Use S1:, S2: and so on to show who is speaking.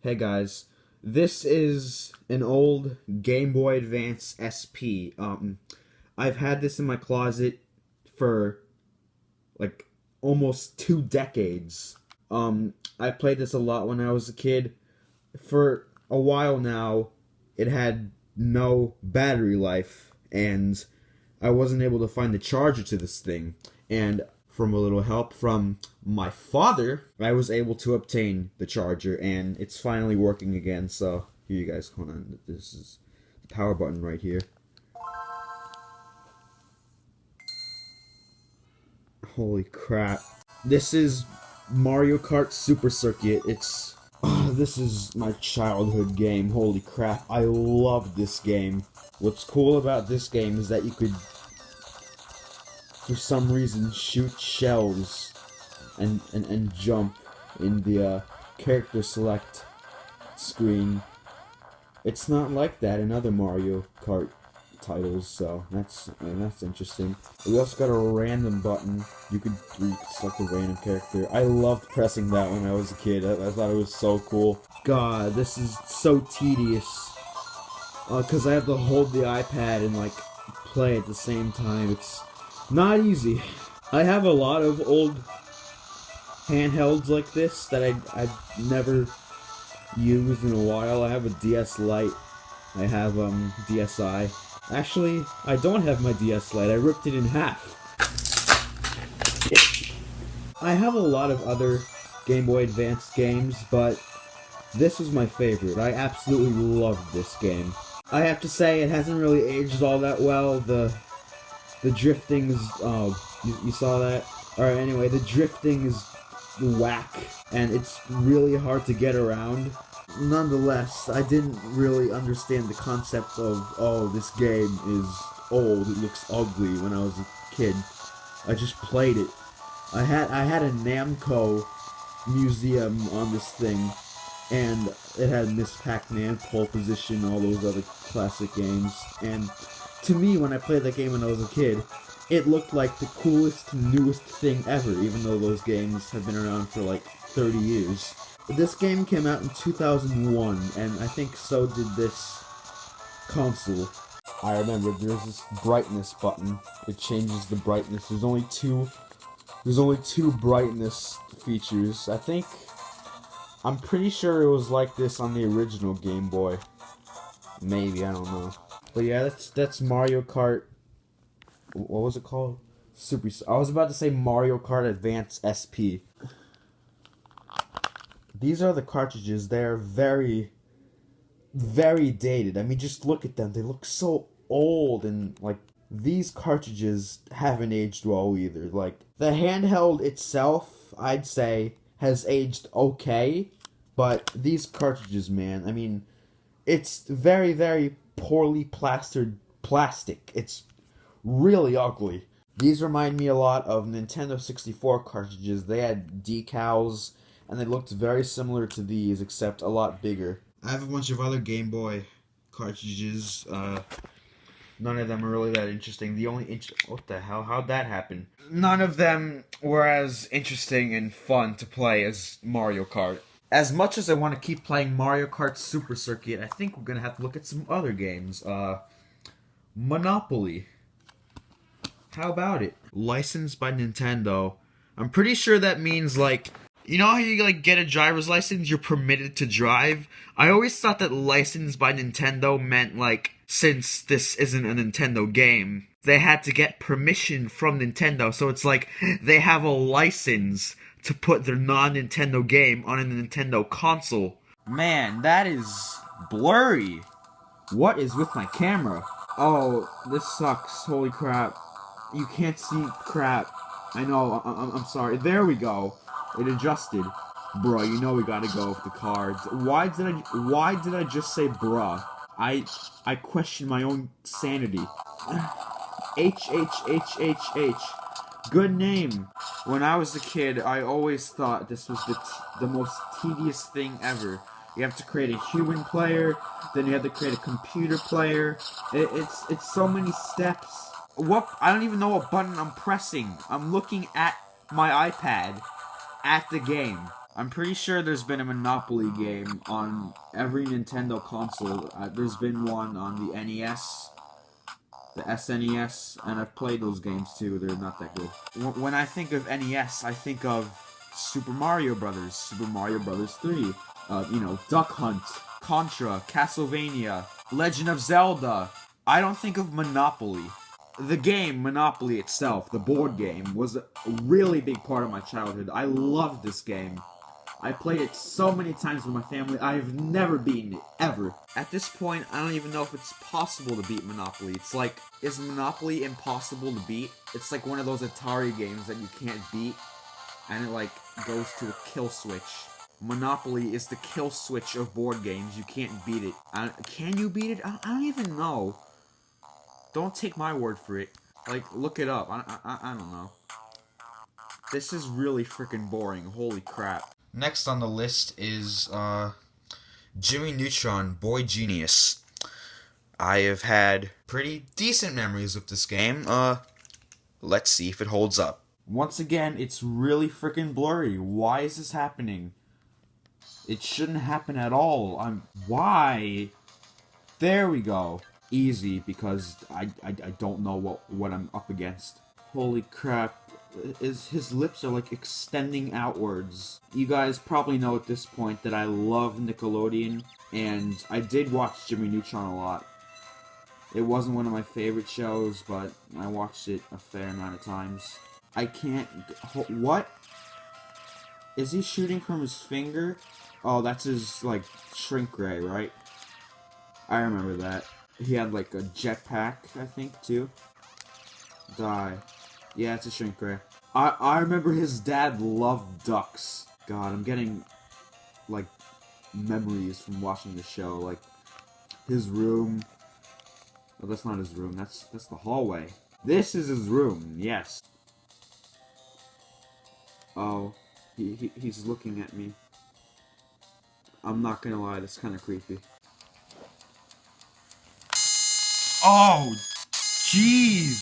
S1: Hey guys, this is an old Game Boy Advance SP. I've had this in my closet for like almost 2 decades. I played this a lot when I was a kid. For a while now, it had no battery life, and I wasn't able to find the charger to this thing. And from a little help from my father, I was able to obtain the charger, and it's finally working again. So here, you guys, hold on. This is the power button right here. Holy crap! This is Mario Kart Super Circuit. This is my childhood game. Holy crap! I love this game. What's cool about this game is that you could, for some reason, shoot shells and jump in the character select screen. It's not like that in other Mario Kart titles, so that's interesting. We also got a random button. You could select a random character. I loved pressing that when I was a kid. I thought it was so cool. God, this is so tedious. Cause I have to hold the iPad and like play at the same time. It's not easy. I have a lot of old handhelds like this that I've never used in a while. I have a DS Lite. I have DSi. Actually, I don't have my DS Lite. I ripped it in half. I have a lot of other Game Boy Advance games, but this was my favorite. I absolutely loved this game. I have to say, it hasn't really aged all that well. The drifting is, you saw that? Alright, anyway, the drifting is whack, and it's really hard to get around. Nonetheless, I didn't really understand the concept of, oh, this game is old, it looks ugly when I was a kid. I just played it. I had a Namco museum on this thing, and it had Miss Pac-Man, Pole Position, all those other classic games. And to me, when I played that game when I was a kid, it looked like the coolest, newest thing ever, even though those games have been around for like 30 years. This game came out in 2001, and I think so did this console. I remember there's this brightness button. It changes the brightness. There's only two brightness features. I'm pretty sure it was like this on the original Game Boy. Maybe, I don't know. But yeah, that's Mario Kart. What was it called? I was about to say Mario Kart Advance SP. These are the cartridges. They're very, very dated. I mean, just look at them. They look so old, and like these cartridges haven't aged well either. Like the handheld itself, I'd say has aged okay, but these cartridges, man, I mean, it's very, very poorly plastered plastic. It's really ugly. These remind me a lot of Nintendo 64 cartridges. They had decals, and they looked very similar to these, except a lot bigger. I have a bunch of other Game Boy cartridges. None of them are really that interesting. What the hell? How'd that happen? None of them were as interesting and fun to play as Mario Kart. As much as I want to keep playing Mario Kart Super Circuit, I think we're gonna have to look at some other games. Monopoly. How about it? Licensed by Nintendo. I'm pretty sure that means like, you know how you like get a driver's license, you're permitted to drive? I always thought that licensed by Nintendo meant like, since this isn't a Nintendo game, they had to get permission from Nintendo. So it's like they have a license to put their non-Nintendo game on a Nintendo console. Man, that is blurry. What is with my camera? Oh, this sucks. Holy crap. You can't see crap. I know, I'm sorry. There we go. It adjusted. Bruh, you know we gotta go with the cards. Why did I just say bruh? I question my own sanity. H. Good name. When I was a kid, I always thought this was the most tedious thing ever. You have to create a human player, then you have to create a computer player. It's so many steps. I don't even know what button I'm pressing. I'm looking at my iPad at the game. I'm pretty sure there's been a Monopoly game on every Nintendo console. There's been one on the NES, the SNES, and I've played those games too. They're not that good. When I think of NES, I think of Super Mario Brothers, Super Mario Brothers 3, Duck Hunt, Contra, Castlevania, Legend of Zelda. I don't think of Monopoly. The game, Monopoly itself, the board game, was a really big part of my childhood. I loved this game. I played it so many times with my family. I've never beaten it, ever. At this point, I don't even know if it's possible to beat Monopoly. It's like, is Monopoly impossible to beat? It's like one of those Atari games that you can't beat, and it like goes to a kill switch. Monopoly is the kill switch of board games. You can't beat it. Can you beat it? I don't even know. Don't take my word for it. Like, look it up. I don't know. This is really freaking boring. Holy crap.
S2: Next on the list is Jimmy Neutron, Boy Genius. I have had pretty decent memories of this game. Let's see if it holds up.
S1: Once again, it's really freaking blurry. Why is this happening? It shouldn't happen at all. Why? There we go. Easy, because I don't know what I'm up against. Holy crap. His lips are like extending outwards. You guys probably know at this point that I love Nickelodeon, and I did watch Jimmy Neutron a lot. It wasn't one of my favorite shows, but I watched it a fair amount of times. I can't... What? Is he shooting from his finger? Oh, that's his, like, shrink ray, right? I remember that. He had, like, a jetpack, I think, too. Die. Yeah, it's a shrink ray. I remember his dad loved ducks. God, I'm getting, like, memories from watching the show. Like, his room. Oh, that's not his room. That's the hallway. This is his room, yes. Oh, he's looking at me. I'm not gonna lie, that's kind of creepy. Oh, jeez!